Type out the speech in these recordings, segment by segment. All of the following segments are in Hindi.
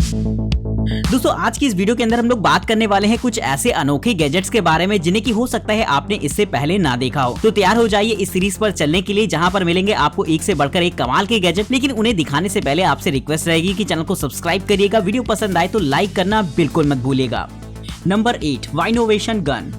दोस्तों आज की इस वीडियो के अंदर हम लोग बात करने वाले हैं कुछ ऐसे अनोखे गैजेट्स के बारे में जिन्हें की हो सकता है आपने इससे पहले ना देखा हो। तो तैयार हो जाइए इस सीरीज पर चलने के लिए, जहां पर मिलेंगे आपको एक से बढ़कर एक कमाल के गैजेट। लेकिन उन्हें दिखाने से पहले आपसे रिक्वेस्ट रहेगी कि चैनल को सब्सक्राइब करिएगा, वीडियो पसंद आए तो लाइक करना बिल्कुल मत भूलिएगा। Number 8, वाइनोवेशन gun.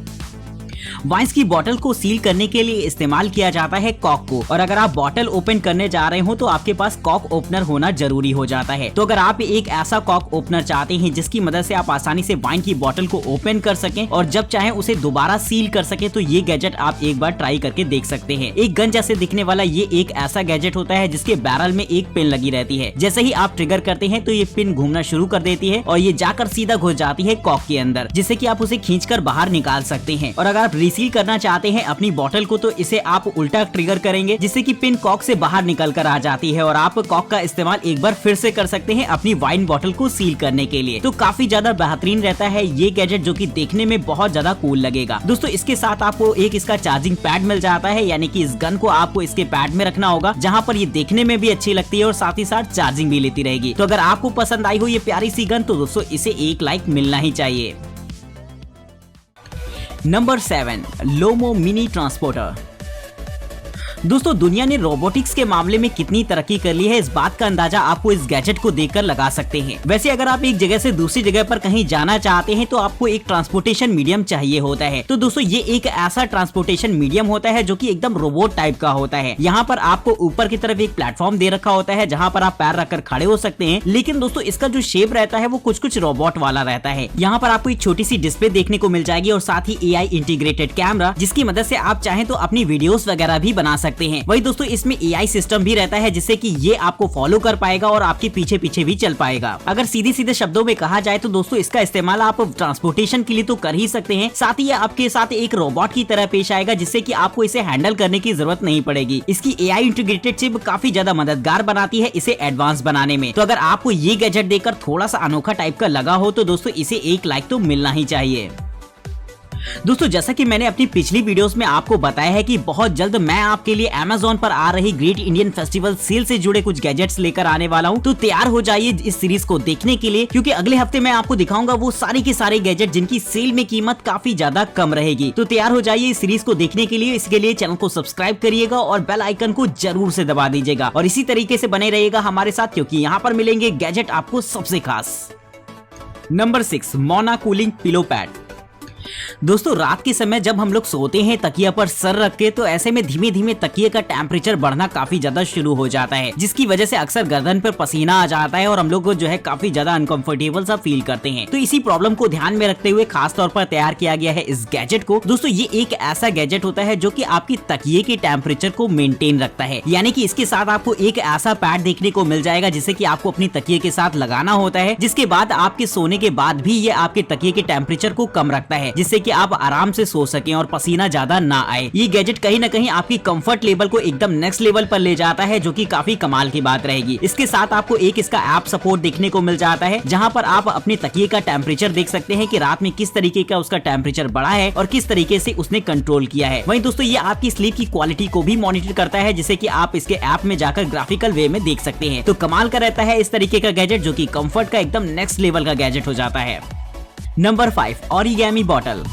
वाइन्स की बोतल को सील करने के लिए इस्तेमाल किया जाता है कॉक को, और अगर आप बोतल ओपन करने जा रहे हो तो आपके पास कॉक ओपनर होना जरूरी हो जाता है। तो अगर आप एक ऐसा कॉक ओपनर चाहते हैं जिसकी मदद से आप आसानी से वाइन की बोतल को ओपन कर सकें और जब चाहे उसे दोबारा सील कर सकें, तो ये गैजेट आप एक बार ट्राई करके देख सकते हैं। एक गन जैसे दिखने वाला ये एक ऐसा गैजेट होता है जिसके बैरल में एक पिन लगी रहती है। जैसे ही आप ट्रिगर करते हैं तो ये पिन घूमना शुरू कर देती है और ये जाकर सीधा घुस जाती है कॉक के अंदर, जिससे कि आप उसे खींचकर बाहर निकाल सकते हैं। और अगर आप रिसील करना चाहते हैं अपनी बोतल को तो इसे आप उल्टा ट्रिगर करेंगे, जिससे कि पिन कॉक से बाहर निकल कर आ जाती है और आप कॉक का इस्तेमाल एक बार फिर से कर सकते हैं अपनी वाइन बोतल को सील करने के लिए। तो काफी ज्यादा बेहतरीन रहता है ये गैजेट, जो कि देखने में बहुत ज्यादा कूल लगेगा। दोस्तों इसके साथ आपको एक इसका चार्जिंग पैड मिल जाता है, यानी कि इस गन को आपको इसके पैड में रखना होगा, जहां पर ये देखने में भी अच्छी लगती है और साथ ही साथ चार्जिंग भी लेती रहेगी। तो अगर आपको पसंद आई हो ये प्यारी सी गन तो दोस्तों इसे एक लाइक मिलना ही चाहिए। Number 7, Lomo mini transporter. दोस्तों दुनिया ने रोबोटिक्स के मामले में कितनी तरक्की कर ली है, इस बात का अंदाजा आपको इस गैजेट को देखकर लगा सकते हैं। वैसे अगर आप एक जगह से दूसरी जगह पर कहीं जाना चाहते हैं तो आपको एक ट्रांसपोर्टेशन मीडियम चाहिए होता है। तो दोस्तों ये एक ऐसा ट्रांसपोर्टेशन मीडियम होता है जो कि एकदम रोबोट टाइप का होता है। यहाँ पर आपको ऊपर की तरफ एक प्लेटफॉर्म दे रखा होता है जहाँ पर आप पैर रखकर खड़े हो सकते हैं, लेकिन दोस्तों इसका जो शेप रहता है वो कुछ रोबोट वाला रहता है। यहाँ पर आपको एक छोटी सी डिस्प्ले देखने को मिल जाएगी और साथ ही AI इंटीग्रेटेड कैमरा, जिसकी मदद से आप चाहें तो अपनी वीडियोस वगैरह भी बना सकते हैं। वही दोस्तों इसमें AI सिस्टम भी रहता है, जिससे कि ये आपको फॉलो कर पाएगा और आपके पीछे पीछे भी चल पाएगा। अगर सीधे शब्दों में कहा जाए तो दोस्तों इसका इस्तेमाल आप ट्रांसपोर्टेशन के लिए तो कर ही सकते हैं, साथ ही आपके साथ एक रोबोट की तरह पेश आएगा, जिससे कि आपको इसे हैंडल करने की जरूरत नहीं पड़ेगी। इसकी AI इंटीग्रेटेड चिप काफी ज्यादा मददगार बनाती है इसे एडवांस बनाने में। तो अगर आपको ये गैजेट देखकर थोड़ा सा अनोखा टाइप का लगा हो तो दोस्तों इसे एक लाइक तो मिलना ही चाहिए। दोस्तों जैसा कि मैंने अपनी पिछली वीडियोस में आपको बताया है कि बहुत जल्द मैं आपके लिए Amazon पर आ रही ग्रेट इंडियन फेस्टिवल सेल से जुड़े कुछ गैजेट्स लेकर आने वाला हूं। तो तैयार हो जाइए इस सीरीज को देखने के लिए, क्योंकि अगले हफ्ते मैं आपको दिखाऊंगा वो सारे के सारे गैजेट जिनकी सेल में कीमत काफी ज्यादा कम रहेगी। तो तैयार हो जाइए इस सीरीज को देखने के लिए। इसके लिए चैनल को सब्सक्राइब करिएगा और बेल आइकन को जरूर से दबा दीजिएगा और इसी तरीके से बने रहिएगा हमारे साथ, क्योंकि यहाँ पर मिलेंगे गैजेट आपको सबसे खास। Number 6, Mona cooling pillow pad. दोस्तों रात के समय जब हम लोग सोते हैं तकिया पर सर रख के, तो ऐसे में धीमे धीमे तकिए का टेम्परेचर बढ़ना काफी ज्यादा शुरू हो जाता है, जिसकी वजह से अक्सर गर्दन पर पसीना आ जाता है और हम लोग को जो है काफी ज्यादा अनकंफर्टेबल सा फील करते हैं। तो इसी प्रॉब्लम को ध्यान में रखते हुए खास तौर पर तैयार किया गया है इस गैजेट को। दोस्तों ये एक ऐसा गैजेट होता है जो कि आपकी तकिए के टेम्परेचर को मेंटेन रखता है, यानी कि इसके साथ आपको एक ऐसा पैड देखने को मिल जाएगा जिसे कि आपको अपनी तकिए के साथ लगाना होता है, जिसके बाद आपके सोने के बाद भी ये आपके तकिए के टेम्परेचर को कम रखता है, जिससे कि आप आराम से सो सकें और पसीना ज्यादा ना आए। ये गैजेट कहीं ना कहीं आपकी कंफर्ट लेवल को एकदम नेक्स्ट लेवल पर ले जाता है, जो कि काफी कमाल की बात रहेगी। इसके साथ आपको एक इसका ऐप सपोर्ट देखने को मिल जाता है, जहां पर आप अपने तकिए का टेम्परेचर देख सकते हैं कि रात में किस तरीके का उसका टेम्परेचर बढ़ा है और किस तरीके से उसने कंट्रोल किया है। वहीं दोस्तों ये आपकी स्लीप की क्वालिटी को भी मॉनिटर करता है, जिसे कि आप इसके ऐप में जाकर ग्राफिकल वे में देख सकते हैं। तो कमाल का रहता है इस तरीके का गैजेट, जो कि कंफर्ट का एकदम नेक्स्ट लेवल का गैजेट हो जाता है। Number 5, origami bottle.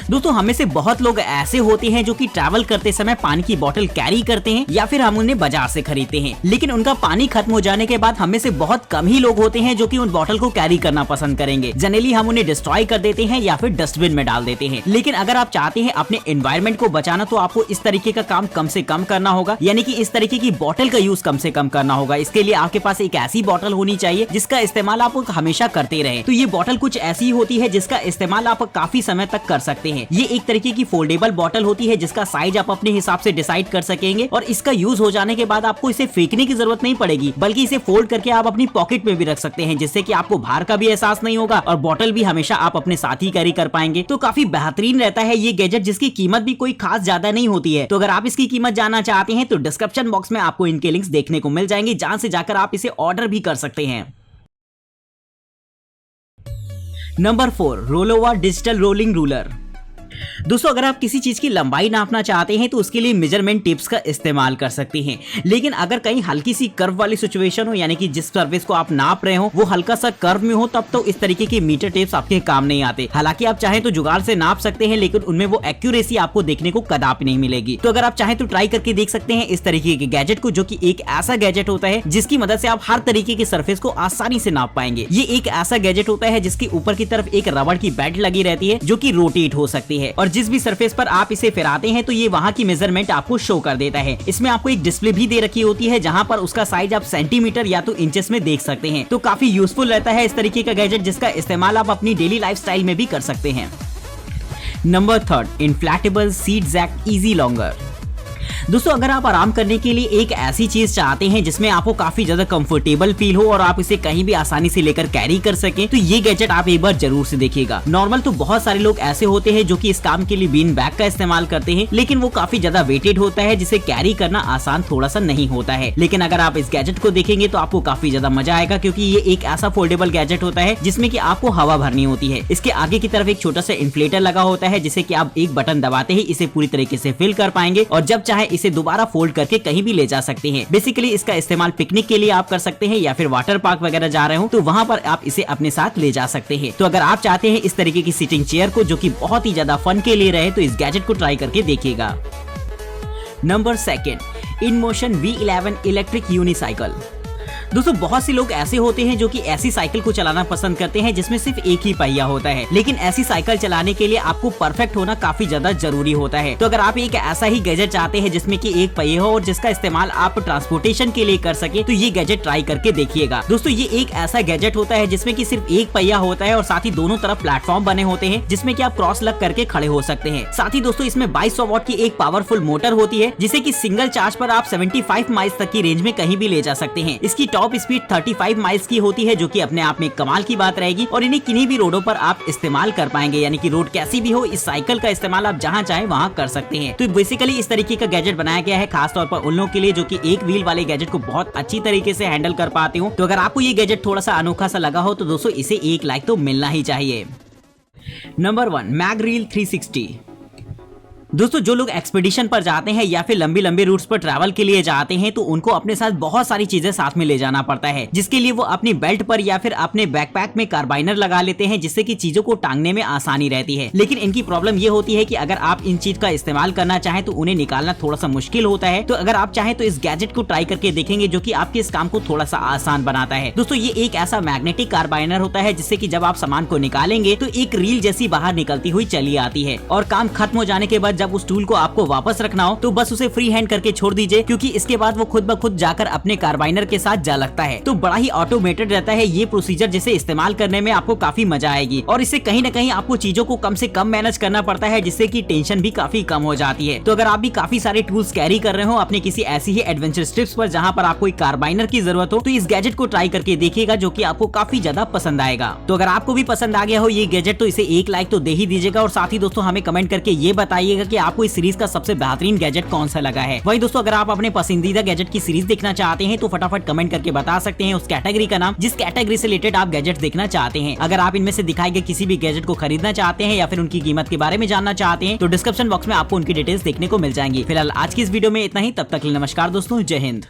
दोस्तों हमें से बहुत लोग ऐसे होते हैं जो कि ट्रैवल करते समय पानी की बोतल कैरी करते हैं या फिर हम उन्हें बाजार से खरीदते हैं, लेकिन उनका पानी खत्म हो जाने के बाद हमें से बहुत कम ही लोग होते हैं जो कि उन बोतल को कैरी करना पसंद करेंगे। जनरली हम उन्हें डिस्ट्रॉय कर देते हैं या फिर डस्टबिन में डाल देते हैं। लेकिन अगर आप चाहते हैं अपने एनवायरमेंट को बचाना तो आपको इस तरीके का काम कम से कम करना होगा, यानी कि इस तरीके की बोतल का यूज कम से कम करना होगा। इसके लिए आपके पास एक ऐसी बोतल होनी चाहिए जिसका इस्तेमाल आप हमेशा करते रहे। तो ये बोतल कुछ ऐसी होती है जिसका इस्तेमाल आप काफी समय तक कर सकते हैं। ये एक तरीके की फोल्डेबल बोतल होती है जिसका साइज आप अपने हिसाब से डिसाइड कर सकेंगे और इसका यूज हो जाने के बाद आपको इसे फेंकने की जरूरत नहीं पड़ेगी, बल्कि इसे फोल्ड करके आप अपनी पॉकेट में भी रख सकते हैं, जिससे कि आपको भार का भी एहसास नहीं होगा और बोतल भी हमेशा आप अपने साथ ही कैरी कर पाएंगे। तो काफी बेहतरीन रहता है ये गैजेट, जिसकी कीमत भी कोई खास ज्यादा नहीं होती है। तो अगर आप इसकी कीमत जानना चाहते हैं तो डिस्क्रिप्शन बॉक्स में आपको इनके लिंक्स देखने को मिल जाएंगे, जहां से जाकर आप इसे ऑर्डर भी कर सकते हैं। Number 4, Rollova digital rolling ruler. दोस्तों अगर आप किसी चीज की लंबाई नापना चाहते हैं तो उसके लिए मेजरमेंट टिप्स का इस्तेमाल कर सकते हैं, लेकिन अगर कहीं हल्की सी कर्व वाली सिचुएशन हो, यानी कि जिस सर्फेस को आप नाप रहे हो वो हल्का सा कर्व में हो, तब तो इस तरीके के मीटर टेप्स आपके काम नहीं आते। हालांकि आप चाहें तो जुगाड़ से नाप सकते हैं, लेकिन उनमें वो एक्यूरेसी आपको देखने को कदापि नहीं मिलेगी। तो अगर आप चाहें तो ट्राई करके देख सकते हैं इस तरीके के गैजेट को, जो कि एक ऐसा गैजेट होता है जिसकी मदद से आप हर तरीके के सरफेस को आसानी से नाप पाएंगे। ये एक ऐसा गैजेट होता है जिसके ऊपर की तरफ एक रबड़ की बेल्ट लगी रहती है जो कि रोटेट हो सकती है, और जिस भी सरफेस पर आप इसे फिराते हैं तो ये वहां की मेजरमेंट आपको शो कर देता है। इसमें आपको एक डिस्प्ले भी दे रखी होती है जहां पर उसका साइज आप सेंटीमीटर या तो इंचेस में देख सकते हैं। तो काफी यूजफुल रहता है इस तरीके का गैजेट, जिसका इस्तेमाल आप अपनी डेली लाइफस्टाइल में भी कर सकते हैं। Number 3, inflatable seat jack easy longer. दोस्तों अगर आप आराम करने के लिए एक ऐसी चीज चाहते हैं जिसमें आपको काफी ज्यादा कंफर्टेबल फील हो और आप इसे कहीं भी आसानी से लेकर कैरी कर सकें, तो ये गैजेट आप एक बार जरूर से देखिएगा। नॉर्मल तो बहुत सारे लोग ऐसे होते हैं जो कि इस काम के लिए बीन बैग का इस्तेमाल करते हैं, लेकिन वो काफी ज्यादा वेटेड होता है जिसे कैरी करना आसान थोड़ा सा नहीं होता है। लेकिन अगर आप इस गैजेट को देखेंगे तो आपको काफी ज्यादा मजा आएगा, क्योंकि ये एक ऐसा फोल्डेबल गैजेट होता है जिसमें कि आपको हवा भरनी होती है। इसके आगे की तरफ एक छोटा सा इन्फ्लेटर लगा होता है जिसे कि आप एक बटन दबाते ही इसे पूरी तरीके से फिल कर पाएंगे, और जब चाहे इसे दोबारा फोल्ड करके कहीं भी ले जा सकते हैं। बेसिकली इसका इस्तेमाल पिकनिक के लिए आप कर सकते हैं, या फिर वाटर पार्क वगैरह जा रहे हो तो वहां पर आप इसे अपने साथ ले जा सकते हैं। तो अगर आप चाहते हैं इस तरीके की सिटिंग चेयर को जो कि बहुत ही ज्यादा फन के लिए रहे, तो इस गैजेट को ट्राई करके देखिएगा। Number 2, InMotion V11 electric unicycle. दोस्तों बहुत से लोग ऐसे होते हैं जो कि ऐसी साइकिल को चलाना पसंद करते हैं जिसमें सिर्फ एक ही पहिया होता है, लेकिन ऐसी साइकिल चलाने के लिए आपको परफेक्ट होना काफी ज्यादा जरूरी होता है। तो अगर आप एक ऐसा ही गैजेट चाहते हैं जिसमें कि एक पहिया हो और जिसका इस्तेमाल आप ट्रांसपोर्टेशन के लिए कर सके, तो ये गैजेट ट्राई करके देखिएगा। दोस्तों ये एक ऐसा गैजेट होता है जिसमें कि सिर्फ एक पहिया होता है और साथ ही दोनों तरफ प्लेटफॉर्म बने होते हैं जिसमें कि आप क्रॉस लग करके खड़े हो सकते हैं। साथ ही दोस्तों इसमें 2200 वॉट की एक पावरफुल मोटर होती है जिसे कि सिंगल चार्ज पर आप 75 माइल्स तक की रेंज में कहीं भी ले जा सकते हैं। इसकी टॉप स्पीड 35 माइल्स की होती है, जो कि अपने आप में कमाल की बात रहेगी, और इन्हें किन्हीं भी रोडों पर आप इस्तेमाल कर पाएंगे, यानी कि रोड कैसी भी हो इस साइकिल का इस्तेमाल आप जहां चाहे वहां कर सकते हैं। तो बेसिकली इस तरीके का गैजेट बनाया गया है खास तौर पर उन लोगों के लिए जो कि एक व्हील वाले गैजेट को बहुत अच्छी तरीके से हैंडल कर पाते हो। तो अगर आपको ये गैजेट थोड़ा सा अनोखा सा लगा हो तो दोस्तों इसे एक लाइक तो मिलना ही चाहिए। नंबर 1, मैगरील 360। दोस्तों जो लोग एक्सपीडिशन पर जाते हैं या फिर लंबी लंबी रूट्स पर ट्रैवल के लिए जाते हैं तो उनको अपने साथ बहुत सारी चीजें साथ में ले जाना पड़ता है, जिसके लिए वो अपनी बेल्ट पर या फिर अपने बैकपैक में कार्बाइनर लगा लेते हैं, जिससे कि चीजों को टांगने में आसानी रहती है। लेकिन इनकी प्रॉब्लम ये होती है कि अगर आप इन चीज का इस्तेमाल करना चाहें तो उन्हें निकालना थोड़ा सा मुश्किल होता है। तो अगर आप चाहें तो इस गैजेट को ट्राई करके देखेंगे जो कि आपके इस काम को थोड़ा सा आसान बनाता है। दोस्तों ये एक ऐसा मैग्नेटिक कार्बाइनर होता है जिससे कि जब आप सामान को निकालेंगे तो एक रील जैसी बाहर निकलती हुई चली आती है, और काम खत्म हो जाने के बाद जब उस टूल को आपको वापस रखना हो तो बस उसे फ्री हैंड करके छोड़ दीजिए, क्योंकि इसके बाद वो खुद ब खुद जाकर अपने कार्बाइनर के साथ जा लगता है। तो बड़ा ही ऑटोमेटेड रहता है ये प्रोसीजर, जिसे इस्तेमाल करने में आपको काफी मजा आएगी, और इससे कहीं न कहीं आपको चीजों को कम से कम मैनेज करना पड़ता है, जिससे कि टेंशन भी काफी कम हो जाती है। तो अगर आप भी काफी सारे टूल्स कैरी कर रहे हो अपने किसी ऐसी ही एडवेंचर ट्रिप्स पर जहाँ पर आपको एक कार्बाइनर की जरूरत हो, तो इस गैजेट को ट्राई करके देखिएगा जो कि आपको काफी ज्यादा पसंद आएगा। तो अगर आपको भी पसंद आ गया हो ये गैजेट तो इसे एक लाइक तो दे ही दीजिएगा, और साथ ही दोस्तों हमें कमेंट करके ये बताइएगा कि आपको इस सीरीज का सबसे बेहतरीन गैजेट कौन सा लगा है। वही दोस्तों अगर आप अपने पसंदीदा गैजेट की सीरीज देखना चाहते हैं तो फटाफट कमेंट करके बता सकते हैं उस कैटेगरी का नाम जिस कैटेगरी से रिलेटेड आप गैजेट देखना चाहते हैं। अगर आप इनमें से दिखाए गए किसी भी गैजेट को खरीदना चाहते हैं या फिर उनकी कीमत के बारे में जानना चाहते हैं तो डिस्क्रिप्शन बॉक्स में आपको उनकी डिटेल्स देखने को मिल जाएंगी। फिलहाल आज की इस वीडियो में इतना ही, तब तक के लिए नमस्कार दोस्तों, जय हिंद।